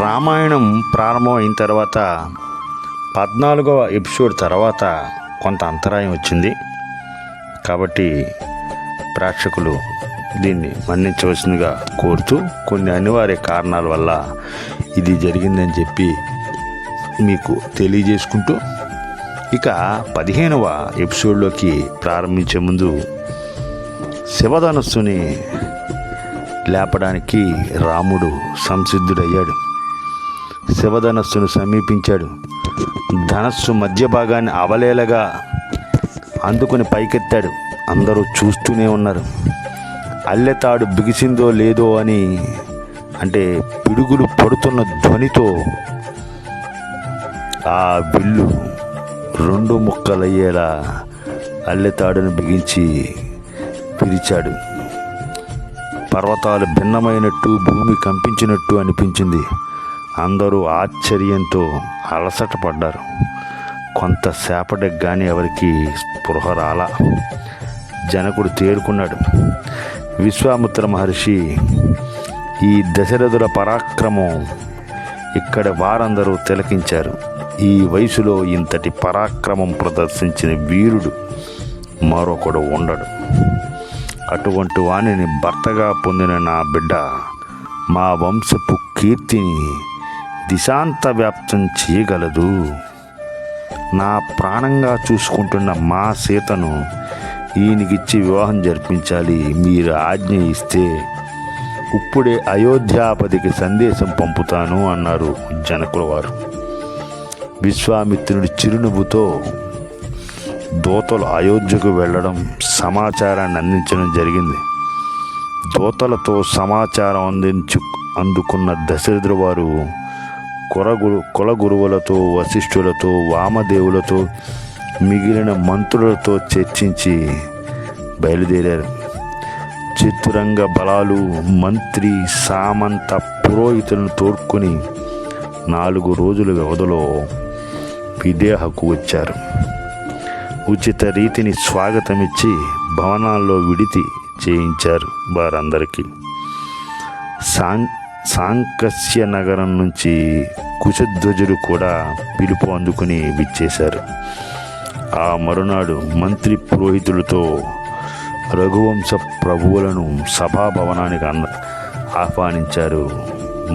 రామాయణం ప్రారంభం అయిన తర్వాత 14వ ఎపిసోడ్ తర్వాత కొంత అంతరాయం వచ్చింది. కాబట్టి ప్రేక్షకులు దీన్ని మన్నించవలసిందిగా కోరుతూ, కొన్ని అనివార్య కారణాల వల్ల ఇది జరిగిందని చెప్పి మీకు తెలియజేసుకుంటూ, ఇక 15వ ఎపిసోడ్లోకి ప్రారంభించే ముందు శివధనస్సుని లేపడానికి రాముడు సంసిద్ధుడయ్యాడు. శివధనస్సును సమీపించాడు. ధనస్సు మధ్య భాగాన్ని అవలేలగా అందుకుని పైకెత్తాడు. అందరూ చూస్తూనే ఉన్నారు. అల్లెతాడు బిగిసిందో లేదో అని, అంటే పిడుగులు పడుతున్న ధ్వనితో ఆ విల్లు 2 ముక్కలయ్యేలా అల్లెతాడును బిగించి పిలిచాడు. పర్వతాలు భిన్నమైనట్టు, భూమి కంపించినట్టు అనిపించింది. అందరూ ఆశ్చర్యంతో అలసట పడ్డారు. కొంతసేపటికి కానీ ఎవరికి స్పృహ రాలా. జనకుడు తేరుకున్నాడు. విశ్వామిత్ర మహర్షి, ఈ దశరథుల పరాక్రమం ఇక్కడ వారందరూ తిలకించారు. ఈ వయసులో ఇంతటి పరాక్రమం ప్రదర్శించిన వీరుడు మరొకడు ఉండడు. అటువంటి వాణిని భర్తగా పొందిన నా బిడ్డ మా వంశపు కీర్తిని దిశాంత వ్యాప్తం చేయగలదు. నా ప్రాణంగా చూసుకుంటున్న మా సీతను ఈయనకిచ్చి వివాహం జరిపించాలి. మీరు ఆజ్ఞ ఇస్తే ఇప్పుడే అయోధ్యాపతికి సందేశం పంపుతాను అన్నారు జనకుల వారు. విశ్వామిత్రుడి చిరునవ్వుతో దూతలు అయోధ్యకు వెళ్ళడం, సమాచారాన్ని అందించడం జరిగింది. దూతలతో సమాచారం అందుకున్న దశరథుల వారు కులగురువులతో, వశిష్ఠులతో, వామదేవులతో, మిగిలిన మంత్రులతో చర్చించి బయలుదేరారు. చతురంగ బలాలు, మంత్రి, సామంత, పురోహితులను తోడ్కొని 4 రోజుల వ్యవధిలో విదేహకు వచ్చారు. ఉచిత రీతిని స్వాగతమిచ్చి భవనాల్లో విడితి చేయించారు వారందరికీ. సాంకస్య నగరం నుంచి కుశధ్వజుడు కూడా పిలుపు అందుకుని విచ్చేశారు. ఆ మరునాడు మంత్రి పురోహితులతో రఘువంశ ప్రభువులను సభాభవనానికి ఆహ్వానించారు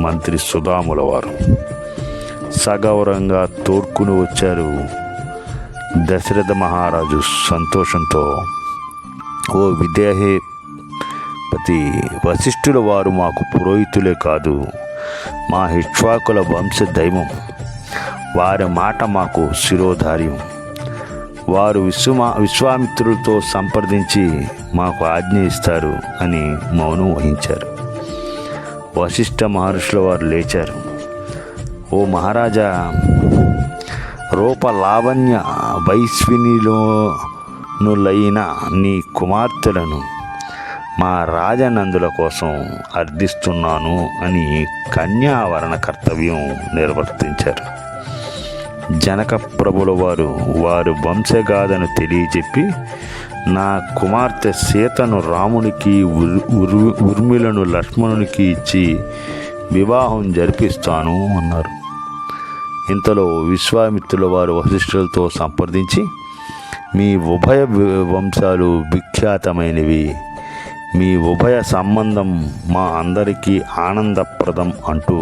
మంత్రి సుధాముల వారు. సగౌరవంగా తోడ్కుని వచ్చారు. దశరథ మహారాజు సంతోషంతో, ఓ విదేహపతి, వశిష్ఠుల వారు మాకు పురోహితులే కాదు, మా ఇక్ష్వాకుల వంశ దైవం. వారి మాట మాకు శిరోధార్యం. వారు విశ్వామిత్రులతో సంప్రదించి మాకు ఆజ్ఞ ఇస్తారు అని మౌనం వహించారు. వశిష్ఠ మహర్షుల వారు లేచారు. ఓ మహారాజా, రూప లావణ్య వైశ్వినిలోనులైన నీ కుమార్తెలను మా రాజనందుల కోసం అర్థిస్తున్నాను అని కన్యావరణ కర్తవ్యం నిర్వర్తించారు. జనక ప్రభుల వారు వంశగాథను తెలియజెప్పి, నా కుమార్తె సీతను రామునికి, ఉర్మిలను లక్ష్మణునికి ఇచ్చి వివాహం జరిపిస్తాను అన్నారు. ఇంతలో విశ్వామిత్రుల వారు వశిష్ఠులతో సంప్రదించి, మీ ఉభయ వంశాలు విఖ్యాతమైనవి, మీ ఉభయ సంబంధం మా అందరికీ ఆనందప్రదం అంటూ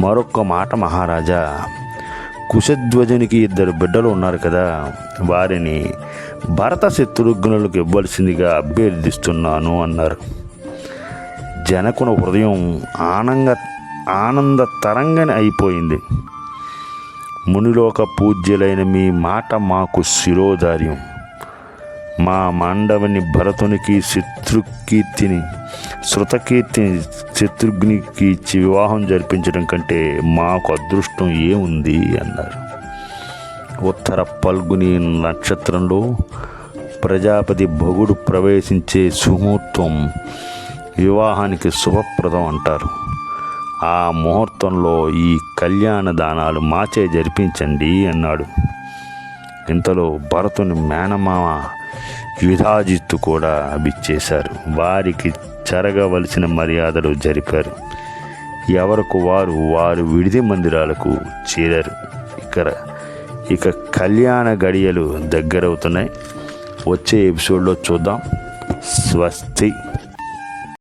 మరొక మాట, మహారాజా, కుశధ్వజునికి 2 బిడ్డలు ఉన్నారు కదా, వారిని భరత శత్రుఘ్నులకు ఇవ్వాల్సిందిగా అభ్యర్థిస్తున్నాను అన్నారు. జనకుని హృదయం ఆనంద తరంగని అయిపోయింది. మునిలోక పూజ్యులైన మీ మాట మాకు శిరోధార్యం. మా మాండవుని భరతునికి, శృతకీర్తిని శత్రుఘ్నికి ఇచ్చి వివాహం జరిపించడం కంటే మాకు అదృష్టం ఏముంది అన్నారు. ఉత్తర పల్గుని నక్షత్రంలో ప్రజాపతి భగుడు ప్రవేశించే సుముహూర్తం వివాహానికి శుభప్రదం అంటారు. ఆ ముహూర్తంలో ఈ కళ్యాణ దానాలు మాచే జరిపించండి అన్నాడు. ఇంతలో భరతుని మేనమామ యుధాజిత్తు కూడా విచ్చేశారు. వారికి జరగవలసిన మర్యాదలు జరిపారు. ఎవరికి వారు విడిది మందిరాలకు చేరారు. ఇక కళ్యాణ గడియలు దగ్గరవుతున్నాయి. వచ్చే ఎపిసోడ్లో చూద్దాం. స్వస్తి.